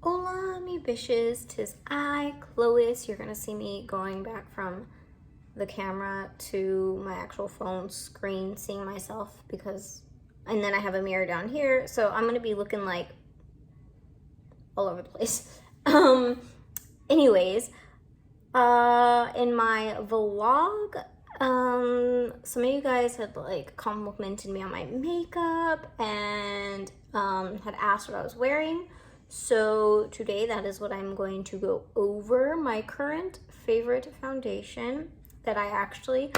Hola, me Bisshhh'ss, 'tis I, Glowy. You're gonna see me going back from the camera to my actual phone screen, seeing myself and then I have a mirror down here, so I'm gonna be looking like all over the place. Anyways, in my vlog, some of you guys had like complimented me on my makeup and had asked what I was wearing. So today that is what I'm going to go over, my current favorite foundation that I actually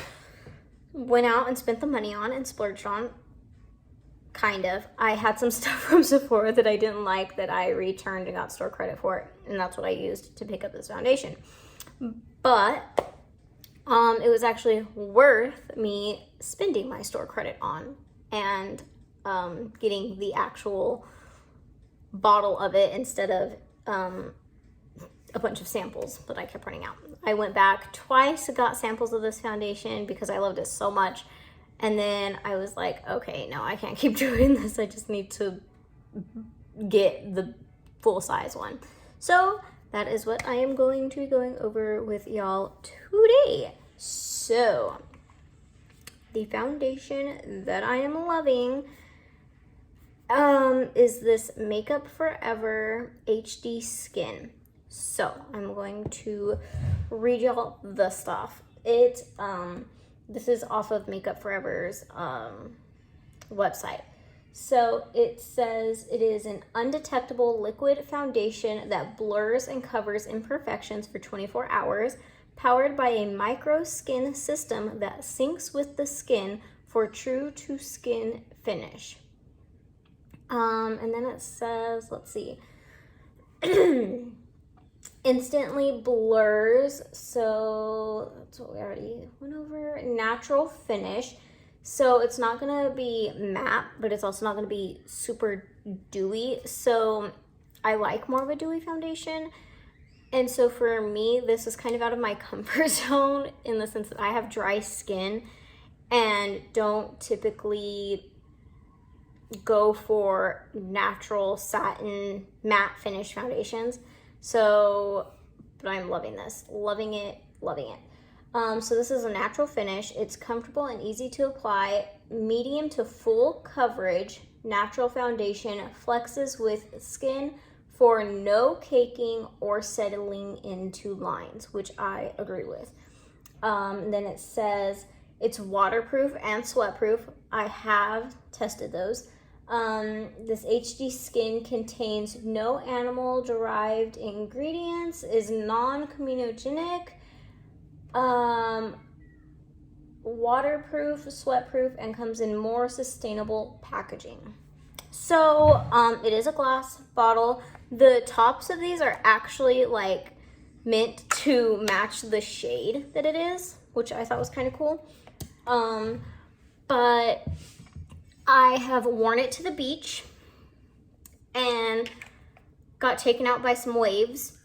went out and spent the money on and splurged on. Kind of. I had some stuff from Sephora that I didn't like that I returned and got store credit for, and that's what I used to pick up this foundation. But it was actually worth me spending my store credit on and getting the actual bottle of it instead of a bunch of samples that I kept running out. I went back twice, got samples of this foundation because I loved it so much. And then I was like, okay, no, I can't keep doing this. I just need to get the full size one. So that is what I am going to be going over with y'all today. So the foundation that I am loving is this Makeup Forever HD Skin. So I'm going to read y'all the stuff. This is off of Makeup Forever's website. So it says it is an undetectable liquid foundation that blurs and covers imperfections for 24 hours, powered by a micro skin system that syncs with the skin for true to skin finish. And then it says, let's see, instantly blurs, so that's what we already went over. Natural finish, so it's not gonna be matte, but it's also not gonna be super dewy, so I like more of a dewy foundation. And so for me, this is kind of out of my comfort zone in the sense that I have dry skin and don't typically go for natural satin matte finish foundations. So, but I'm loving this, loving it. So this is a natural finish. It's comfortable and easy to apply, medium to full coverage, natural foundation, flexes with skin for no caking or settling into lines, which I agree with. Then it says it's waterproof and sweatproof. I have tested those. This HD Skin contains no animal-derived ingredients, is non-comedogenic, waterproof, sweatproof, and comes in more sustainable packaging. So, it is a glass bottle. The tops of these are actually like meant to match the shade that it is, which I thought was kind of cool. But I have worn it to the beach and got taken out by some waves.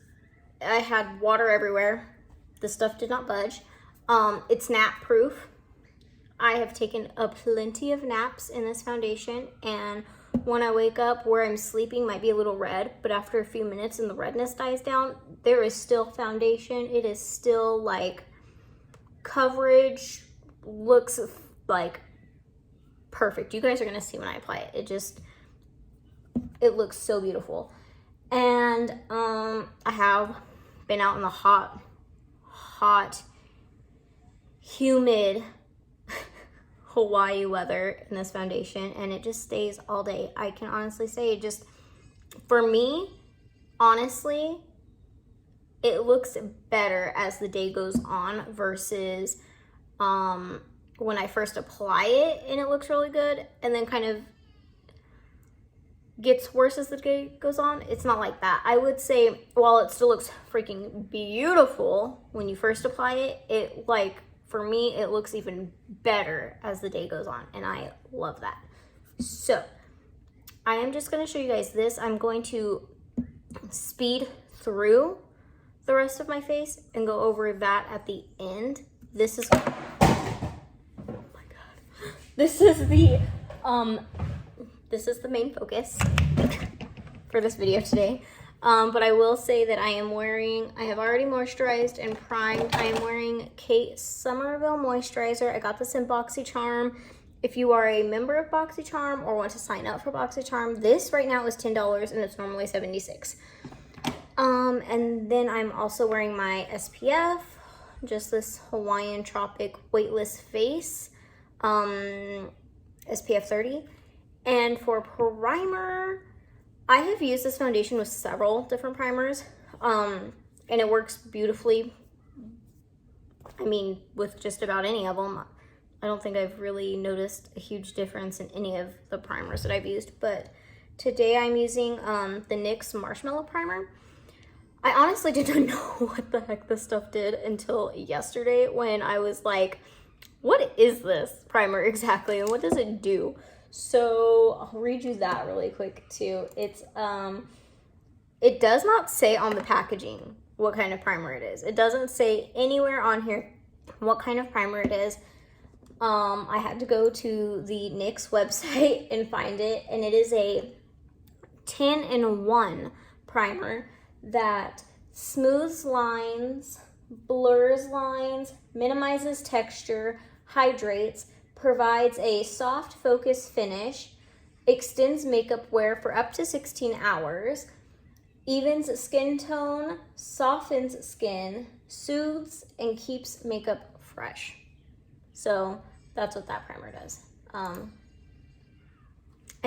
I had water everywhere. The stuff did not budge. It's nap proof. I have taken a plenty of naps in this foundation, and when I wake up, where I'm sleeping might be a little red, but after a few minutes and the redness dies down, there is still foundation. It is still like coverage, looks like perfect. You guys are gonna see when I apply it. It looks so beautiful. And I have been out in the hot, humid Hawaii weather in this foundation, and it just stays all day. I can honestly say, for me, honestly, it looks better as the day goes on versus when I first apply it and it looks really good, and then kind of gets worse as the day goes on. It's not like that. I would say while it still looks freaking beautiful when you first apply it, for me, it looks even better as the day goes on, and I love that. So I am just going to show you guys this. I'm going to speed through the rest of my face and go over that at the end. This is the main focus for this video today. But I will say that I have already moisturized and primed. I am wearing Kate Somerville moisturizer. I got this in BoxyCharm. If you are a member of BoxyCharm or want to sign up for BoxyCharm, this right now is $10 and it's normally $76. And then I'm also wearing my SPF, just this Hawaiian Tropic Weightless Face, SPF 30. And for primer, I have used this foundation with several different primers, and it works beautifully. I mean, with just about any of them. I don't think I've really noticed a huge difference in any of the primers that I've used, but today I'm using the NYX Marshmallow Primer. I honestly did not know what the heck this stuff did until yesterday when I was like, what is this primer exactly and what does it do? So I'll read you that really quick too. It does not say on the packaging what kind of primer it is. It doesn't say anywhere on here what kind of primer it is. I had to go to the NYX website and find it, and it is a 10-in-1 primer that smooths lines, blurs lines, minimizes texture, hydrates, provides a soft focus finish, extends makeup wear for up to 16 hours, evens skin tone, softens skin, soothes, and keeps makeup fresh. So that's what that primer does. And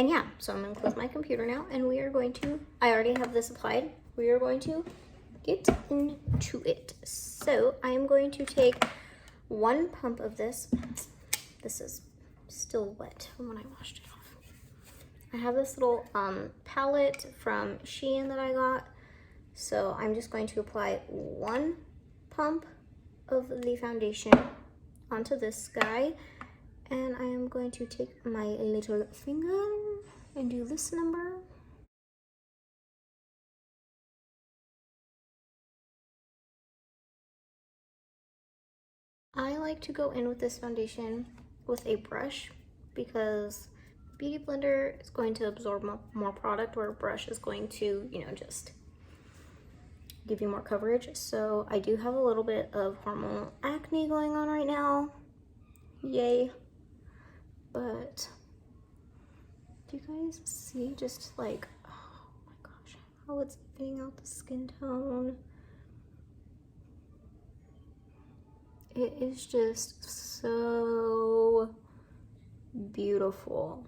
yeah, so I'm gonna close my computer now and we are going to, I already have this applied. We are going to get into it. So I am going to take 1 pump of this. This is still wet from when I washed it off. I have this little palette from Shein that I got. So I'm just going to apply 1 pump of the foundation onto this guy, and I am going to take my little finger and do this number. I like to go in with this foundation with a brush because Beauty Blender is going to absorb more product, where a brush is going to, you know, just give you more coverage. So I do have a little bit of hormonal acne going on right now. Yay. But do you guys see just like, oh my gosh, how it's evening out the skin tone? It is just so beautiful.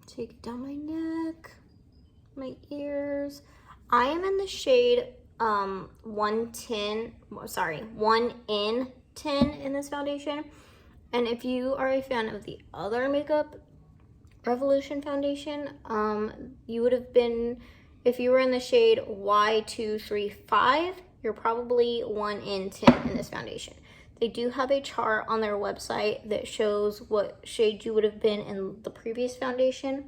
Take it down my neck, my ears. I am in the shade 110, sorry, 1 in 10 in this foundation. And if you are a fan of the other Makeup Revolution foundation, you would have been, if you were in the shade Y235, you're probably 1 in 10 in this foundation. They do have a chart on their website that shows what shade you would have been in the previous foundation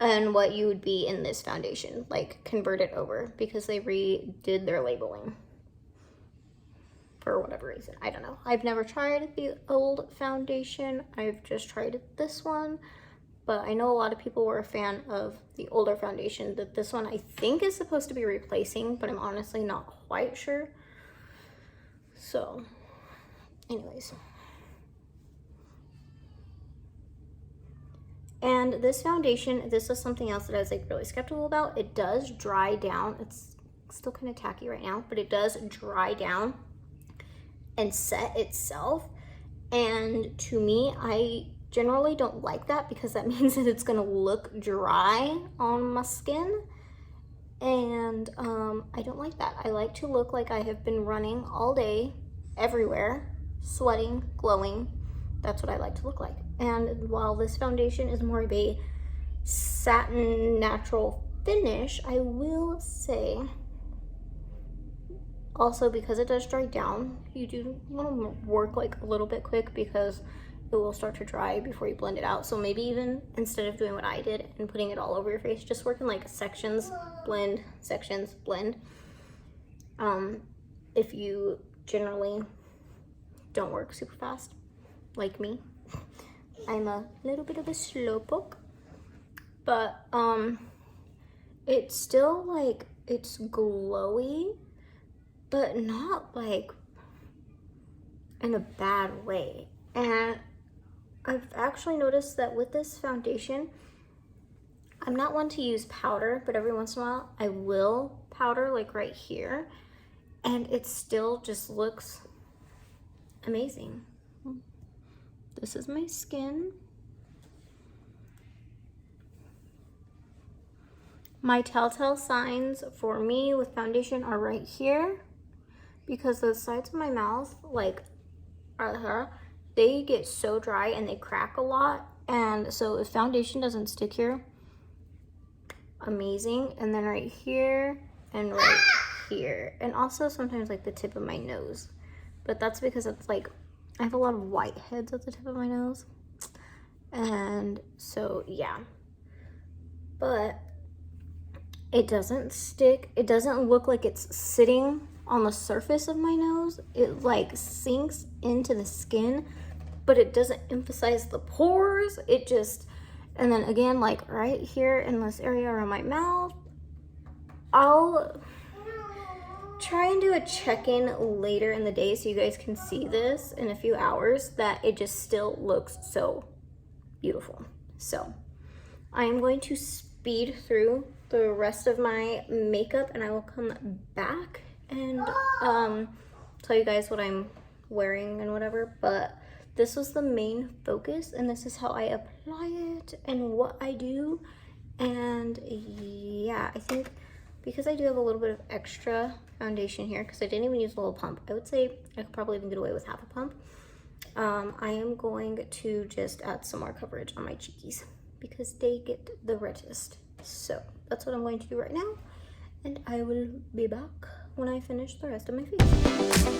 and what you would be in this foundation, like convert it over, because they redid their labeling for whatever reason. I don't know. I've never tried the old foundation. I've just tried this one, but I know a lot of people were a fan of the older foundation that this one I think is supposed to be replacing, but I'm honestly not quite sure. So anyways, and this foundation, this is something else that I was like really skeptical about. It does dry down. It's still kind of tacky right now, but it does dry down and set itself. And to me, I generally don't like that because that means that it's gonna look dry on my skin. And I don't like that. I like to look like I have been running all day, everywhere, sweating, glowing. That's what I like to look like. And while this foundation is more of a satin natural finish, I will say also, because it does dry down, you do want to work like a little bit quick because it will start to dry before you blend it out. So maybe even instead of doing what I did and putting it all over your face, just work in like sections, blend, sections, blend. If you generally don't work super fast like me, I'm a little bit of a slowpoke, but it's still like, it's glowy, but not like in a bad way. And I've actually noticed that with this foundation, I'm not one to use powder, but every once in a while I will powder like right here, and it still just looks amazing. This is my skin. My telltale signs for me with foundation are right here, because the sides of my mouth, like, they get so dry and they crack a lot. And so if foundation doesn't stick here, amazing. And then right here and right here, and also sometimes like the tip of my nose, but that's because it's like I have a lot of whiteheads at the tip of my nose, and so yeah. But it doesn't stick. It doesn't look like it's sitting on the surface of my nose. It like sinks into the skin, but it doesn't emphasize the pores. It just, and then again, like right here in this area around my mouth, I'll try and do a check-in later in the day so you guys can see this in a few hours, that it just still looks so beautiful. So I'm going to speed through the rest of my makeup, and I will come back and tell you guys what I'm wearing and whatever. But this was the main focus, and this is how I apply it and what I do. And yeah, I think because I do have a little bit of extra foundation here, because I didn't even use a little pump, I would say I could probably even get away with half a pump. I am going to just add some more coverage on my cheekies because they get the reddest. So that's what I'm going to do right now, and I will be back when I finish the rest of my face.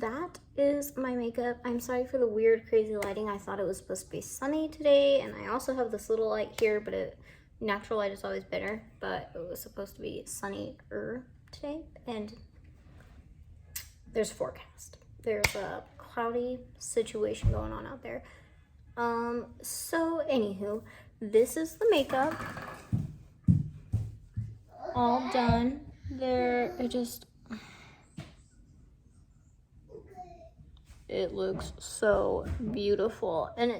that is my makeup. I'm sorry for the weird, crazy lighting. I thought it was supposed to be sunny today, and I also have this little light here, but natural light is always better, but it was supposed to be sunnier today, and there's a forecast. There's a cloudy situation going on out there. So anywho, this is the makeup. All done. It looks so beautiful. And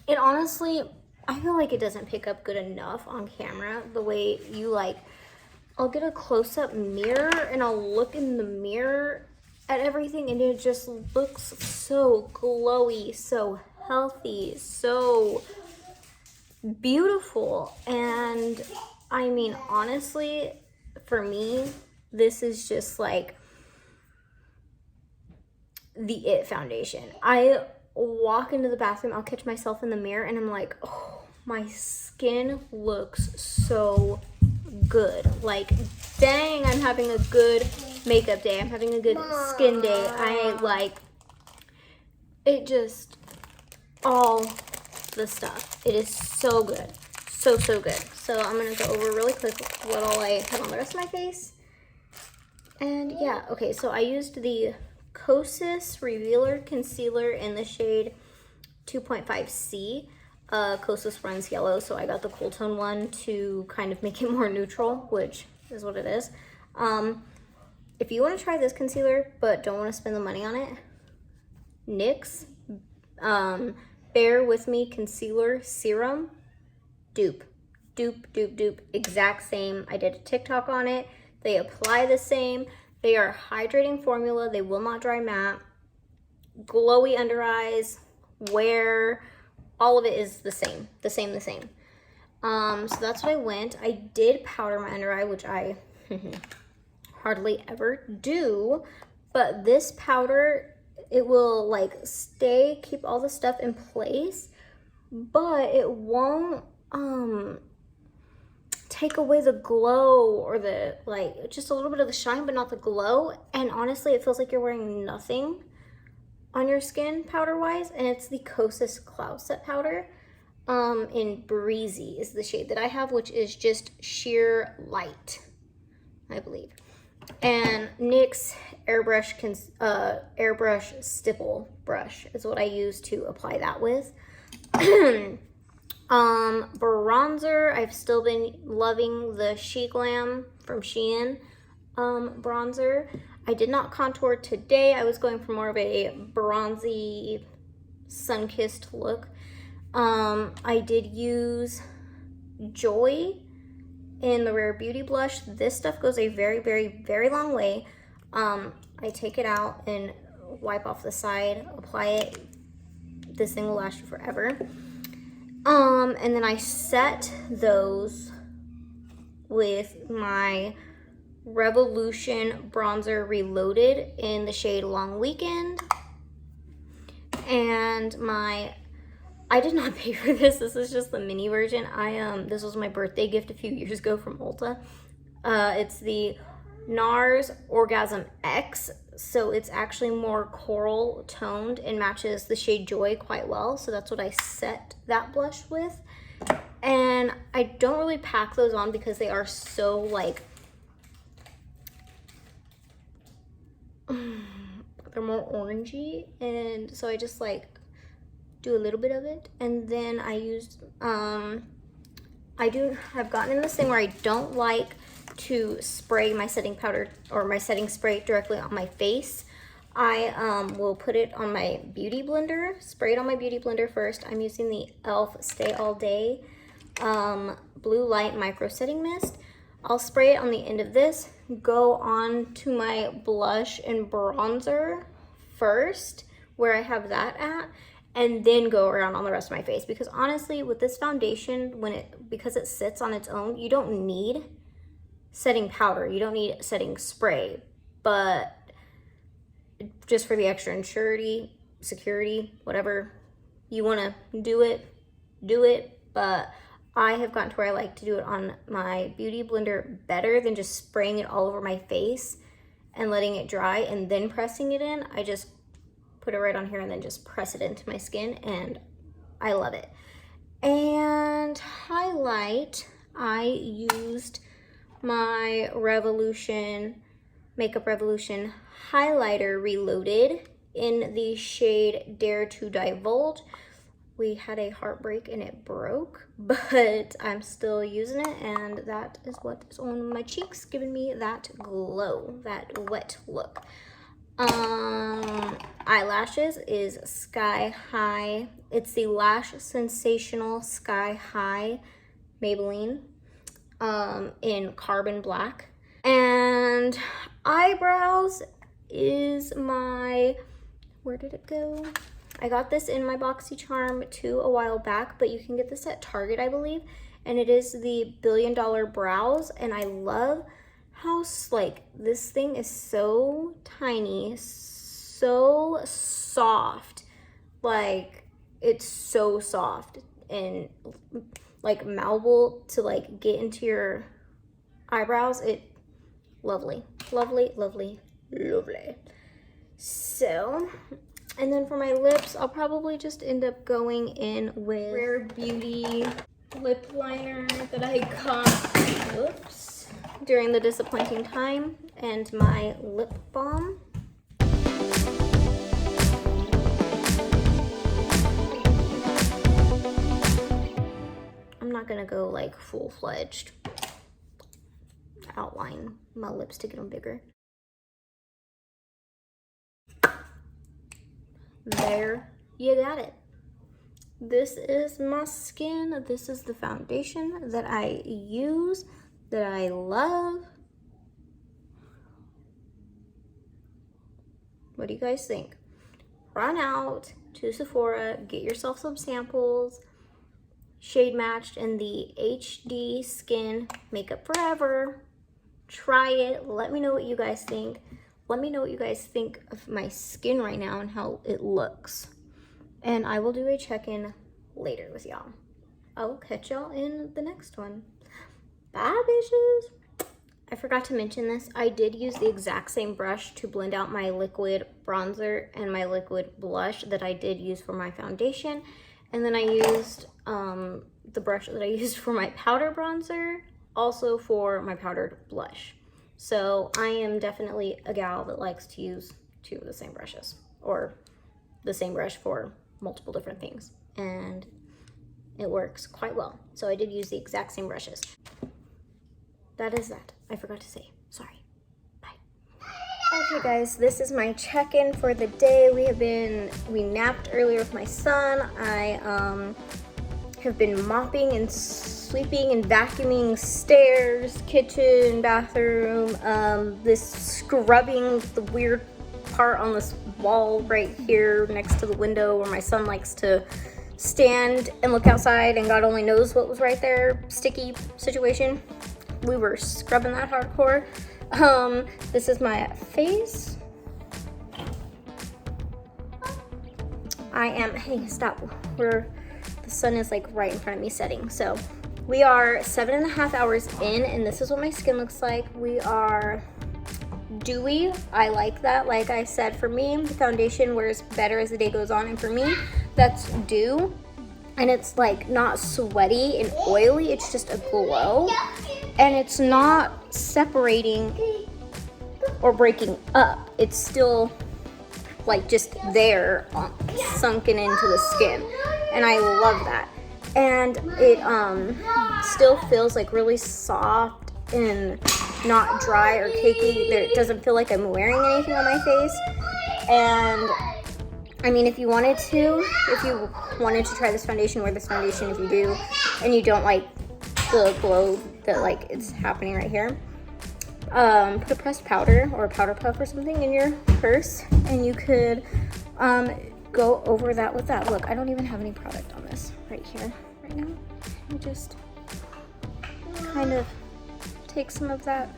it honestly, I feel like it doesn't pick up good enough on camera the way you like. I'll get a close-up mirror and I'll look in the mirror at everything and it just looks so glowy, so healthy, so beautiful. And I mean, honestly, for me, this is just like the it foundation. I walk into the bathroom, I'll catch myself in the mirror and I'm like, oh, my skin looks so good. Like, dang, I'm having a good makeup day. I'm having a good skin day. I like it, just all the stuff. It is so good. So good. So I'm gonna go over really quick what all I have on the rest of my face. And yeah, okay, so I used the Kosas Revealer Concealer in the shade 2.5C. Kosas runs yellow, so I got the cool tone one to kind of make it more neutral, which is what it is. If you want to try this concealer but don't want to spend the money on it, NYX Bear With Me Concealer Serum, dupe, exact same. I did a TikTok on it. They apply the same. They are hydrating formula. They will not dry matte. Glowy under eyes, wear, all of it is the same. So that's what I went. I did powder my under eye, which I hardly ever do, but this powder, it will like keep all the stuff in place, but it won't take away the glow or the like, just a little bit of the shine, but not the glow. And honestly, it feels like you're wearing nothing on your skin powder wise. And it's the Kosas Cloud Set powder in Breezy is the shade that I have, which is just sheer light, I believe. And NYX airbrush stipple brush is what I use to apply that with. Bronzer, I've still been loving the She Glam from Shein bronzer. I did not contour today. I was going for more of a bronzy, sun-kissed look. I did use Joy in the Rare Beauty blush. This stuff goes a very long way. I take it out and wipe off the side, apply it. This thing will last you forever. And then I set those with my Revolution Bronzer Reloaded in the shade Long Weekend. And I did not pay for this. This is just the mini version. This was my birthday gift a few years ago from Ulta. It's the NARS Orgasm X. So it's actually more coral toned and matches the shade Joy quite well. So that's what I set that blush with. And I don't really pack those on because they are so like, they're more orangey. And so I just like do a little bit of it. And then I used, I've gotten in this thing where I don't like to spray my setting powder or my setting spray directly on my face. I will put it on my beauty blender, spray it on my beauty blender first. I'm using the e.l.f. Stay All Day Blue Light Micro Setting Mist. I'll spray it on the end of this, go on to my blush and bronzer first, where I have that at, and then go around on the rest of my face. Because honestly, with this foundation, because it sits on its own, you don't need setting powder, you don't need setting spray, but just for the extra security, whatever you want to do it. But I have gotten to where I like to do it on my beauty blender better than just spraying it all over my face and letting it dry and then pressing it in. I just put it right on here and then just press it into my skin, and I love it. And highlight, I used my Makeup Revolution highlighter reloaded in the shade Dare to Divulge. We had a heartbreak and it broke, but I'm still using it, and that is what is on my cheeks, giving me that glow, that wet look. Eyelashes is Sky High. It's the Lash Sensational Sky High Maybelline in Carbon Black. And eyebrows is my, where did it go? I got this in my BoxyCharm too a while back, but you can get this at Target, I believe. And it is the Billion Dollar Brows, and I love how, like, this thing is so tiny, so soft. Like, it's so soft and like malleable to like get into your eyebrows. Lovely, lovely, lovely, lovely. So, and then for my lips, I'll probably just end up going in with Rare Beauty lip liner that I got, whoops, during the disappointing time, and my lip balm. I'm not gonna go like full-fledged outline my lips to get them bigger. There you got it. This is my skin. This is the foundation that I use, that I love. What do you guys think? Run out to Sephora, get yourself some samples, shade matched in the HD Skin Makeup Forever. Try it. Let me know what you guys think. Let me know what you guys think of my skin right now and how it looks. And I will do a check-in later with y'all. I will catch y'all in the next one. Bye, bitches. I forgot to mention this. I did use the exact same brush to blend out my liquid bronzer and my liquid blush that I did use for my foundation. And then I used the brush that I used for my powder bronzer, also for my powdered blush. So I am definitely a gal that likes to use two of the same brushes, or the same brush for multiple different things, and it works quite well. So I did use the exact same brushes. That is that. I forgot to say. Sorry. Bye. Okay guys, this is my check-in for the day. We napped earlier with my son. I have been mopping and sweeping and vacuuming stairs, kitchen, bathroom, this scrubbing the weird part on this wall right here next to the window where my son likes to stand and look outside, and God only knows what was right there, sticky situation. We were scrubbing that hardcore. This is my face. Hey, stop. The sun is like right in front of me setting. So we are 7.5 hours in, and this is what my skin looks like. We are dewy. I like that. Like I said, for me, the foundation wears better as the day goes on, and for me, that's dew. And it's like not sweaty and oily, it's just a glow. And it's not separating or breaking up. It's still like just there, sunken into the skin. And I love that. And it still feels like really soft and not dry or cakey. It doesn't feel like I'm wearing anything on my face. And I mean, if you wanted to try this foundation, wear this foundation if you do, and you don't like the glow that like it's happening right here. Put a pressed powder or a powder puff or something in your purse, and you could go over that with that. Look, I don't even have any product on this right here, right now. I just kind of take some of that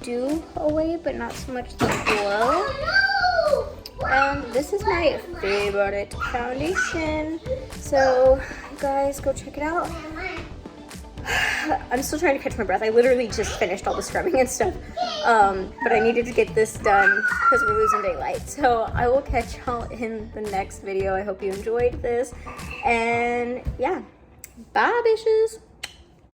dew away, but not so much the glow. And this is my favorite foundation. So guys, go check it out. I'm still trying to catch my breath. I literally just finished all the scrubbing and stuff. But I needed to get this done because we're losing daylight. So I will catch y'all in the next video. I hope you enjoyed this. And yeah, bye bitches.